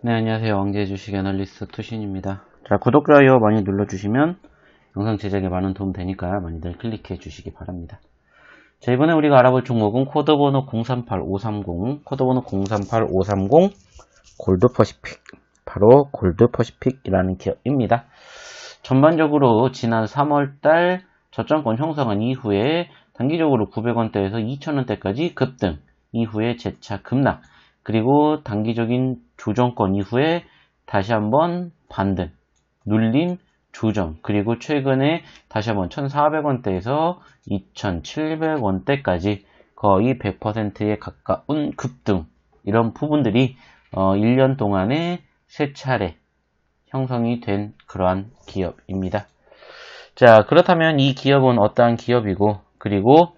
네, 안녕하세요. 왕재의 주식 애널리스트 투신입니다. 자, 구독, 좋아요 많이 눌러주시면 영상 제작에 많은 도움 되니까 많이들 클릭해 주시기 바랍니다. 자, 이번에 우리가 알아볼 종목은 코드번호 038530, 코드번호 038530 골드퍼시픽, 바로 골드퍼시픽이라는 기업입니다. 전반적으로 지난 3월달 저점권 형성한 이후에 단기적으로 900원대에서 2000원대까지 급등, 이후에 재차 급락, 그리고 단기적인 조정권 이후에 다시 한번 반등, 눌림, 조정, 그리고 최근에 다시 한번 1400원대에서 2700원대까지 거의 100%에 가까운 급등, 이런 부분들이 1년 동안에 3차례 형성이 된 그러한 기업입니다. 자, 그렇다면 이 기업은 어떠한 기업이고, 그리고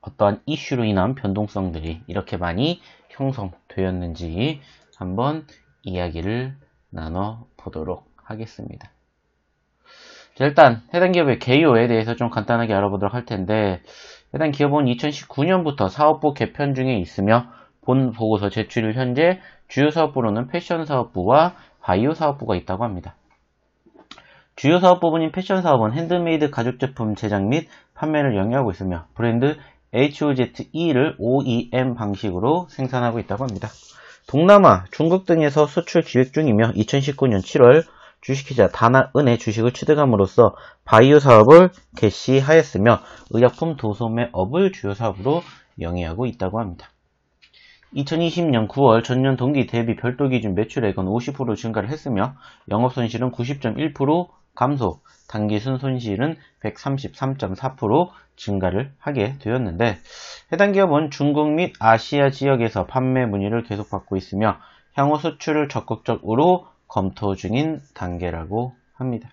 어떠한 이슈로 인한 변동성들이 이렇게 많이 형성되었는지 한번 이야기를 나눠보도록 하겠습니다. 자, 일단 해당 기업의 개요에 대해서 좀 간단하게 알아보도록 할 텐데, 해당 기업은 2019년부터 사업부 개편 중에 있으며 본 보고서 제출일 현재 주요 사업부로는 패션 사업부와 바이오 사업부가 있다고 합니다. 주요 사업 부분인 패션 사업은 핸드메이드 가죽 제품 제작 및 판매를 영위하고 있으며 브랜드 HOZE를 OEM 방식으로 생산하고 있다고 합니다. 동남아, 중국 등에서 수출 기획 중이며 2019년 7월 주식회사 다나은의 주식을 취득함으로써 바이오 사업을 개시하였으며 의약품 도소매업을 주요 사업으로 영위하고 있다고 합니다. 2020년 9월 전년 동기 대비 별도 기준 매출액은 50% 증가를 했으며 영업손실은 90.1% 감소, 단기순 손실은 133.4% 증가를 하게 되었는데, 해당 기업은 중국 및 아시아 지역에서 판매 문의를 계속받고 있으며 향후 수출을 적극적으로 검토 중인 단계라고 합니다.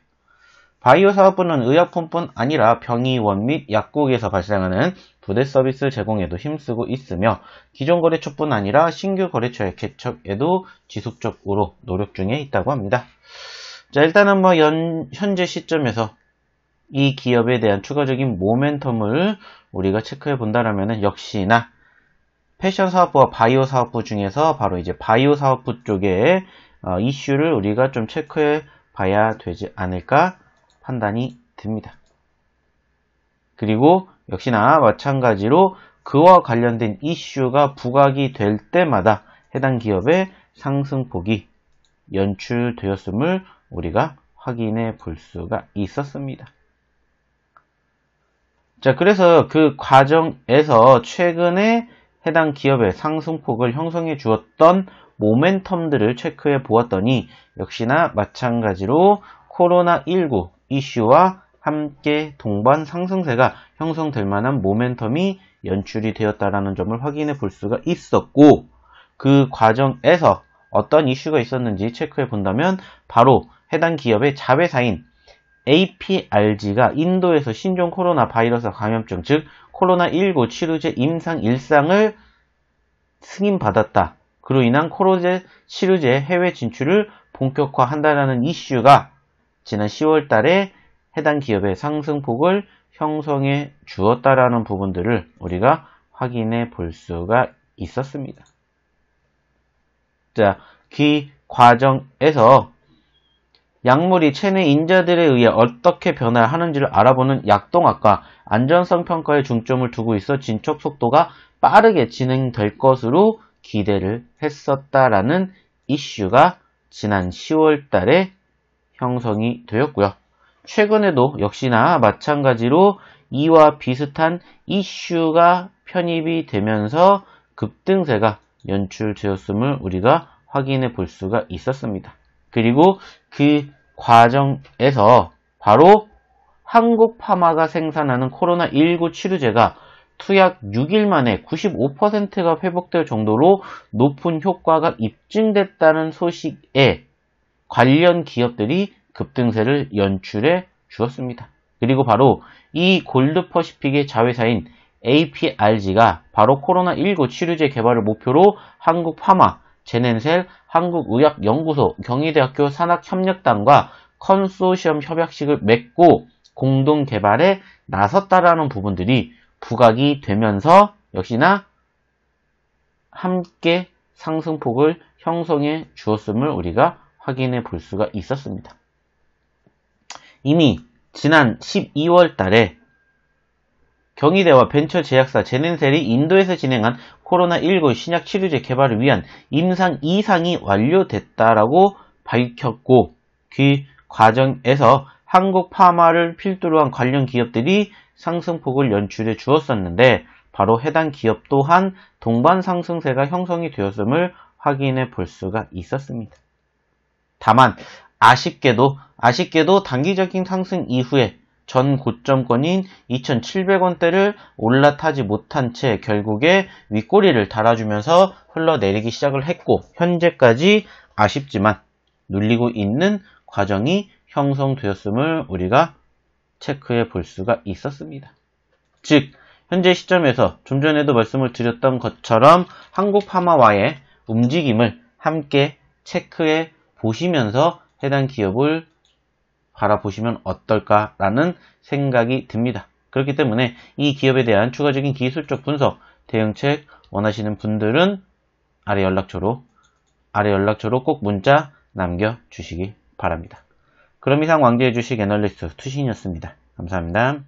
바이오 사업부는 의약품뿐 아니라 병의원 및 약국에서 발생하는 부대 서비스 제공에도 힘쓰고 있으며 기존 거래처뿐 아니라 신규 거래처의 개척에도 지속적으로 노력 중에 있다고 합니다. 자, 일단은 현재 시점에서 이 기업에 대한 추가적인 모멘텀을 우리가 체크해 본다라면 역시나 패션 사업부와 바이오 사업부 중에서 바로 이제 바이오 사업부 쪽의 이슈를 우리가 좀 체크해 봐야 되지 않을까 판단이 듭니다. 그리고 역시나 마찬가지로 그와 관련된 이슈가 부각이 될 때마다 해당 기업의 상승폭이 연출되었음을 우리가 확인해 볼 수가 있었습니다. 자, 그래서 그 과정에서 최근에 해당 기업의 상승폭을 형성해 주었던 모멘텀들을 체크해 보았더니 역시나 마찬가지로 코로나19 이슈와 함께 동반 상승세가 형성될 만한 모멘텀이 연출이 되었다는 점을 확인해 볼 수가 있었고, 그 과정에서 어떤 이슈가 있었는지 체크해 본다면 바로 해당 기업의 자회사인 APRG가 인도에서 신종 코로나 바이러스 감염증, 즉 코로나19 치료제 임상 일상을 승인받았다. 그로 인한 코로나 치료제 해외 진출을 본격화한다는 이슈가 지난 10월 달에 해당 기업의 상승폭을 형성해 주었다라는 부분들을 우리가 확인해 볼 수가 있었습니다. 자, 그 과정에서 약물이 체내 인자들에 의해 어떻게 변화하는지를 알아보는 약동학과 안전성 평가에 중점을 두고 있어 진척 속도가 빠르게 진행될 것으로 기대를 했었다라는 이슈가 지난 10월 달에 형성이 되었고요. 최근에도 역시나 마찬가지로 이와 비슷한 이슈가 편입이 되면서 급등세가 연출되었음을 우리가 확인해 볼 수가 있었습니다. 그리고 그 과정에서 바로 한국파마가 생산하는 코로나19 치료제가 투약 6일 만에 95%가 회복될 정도로 높은 효과가 입증됐다는 소식에 관련 기업들이 급등세를 연출해 주었습니다. 그리고 바로 이 골드퍼시픽의 자회사인 APRG가 바로 코로나19 치료제 개발을 목표로 한국파마, 제넨셀, 한국의학연구소, 경희대학교 산학협력단과 컨소시엄 협약식을 맺고 공동 개발에 나섰다라는 부분들이 부각이 되면서 역시나 함께 상승폭을 형성해 주었음을 우리가 확인해 볼 수가 있었습니다. 이미 지난 12월 달에 경희대와 벤처제약사 제넨셀이 인도에서 진행한 코로나19 신약 치료제 개발을 위한 임상 2상이 완료됐다라고 밝혔고, 그 과정에서 한국 파마를 필두로 한 관련 기업들이 상승폭을 연출해 주었었는데, 바로 해당 기업 또한 동반 상승세가 형성이 되었음을 확인해 볼 수가 있었습니다. 다만 아쉽게도 단기적인 상승 이후에 전 고점권인 2,700원대를 올라타지 못한 채 결국에 윗꼬리를 달아주면서 흘러내리기 시작을 했고, 현재까지 아쉽지만 눌리고 있는 과정이 형성되었음을 우리가 체크해 볼 수가 있었습니다. 즉, 현재 시점에서 좀 전에도 말씀을 드렸던 것처럼 한국 파마와의 움직임을 함께 체크해 보시면서 해당 기업을 바라보시면 어떨까라는 생각이 듭니다. 그렇기 때문에 이 기업에 대한 추가적인 기술적 분석, 대응책 원하시는 분들은 아래 연락처로 꼭 문자 남겨주시기 바랍니다. 그럼 이상 왕재의 주식 애널리스트 투신이었습니다. 감사합니다.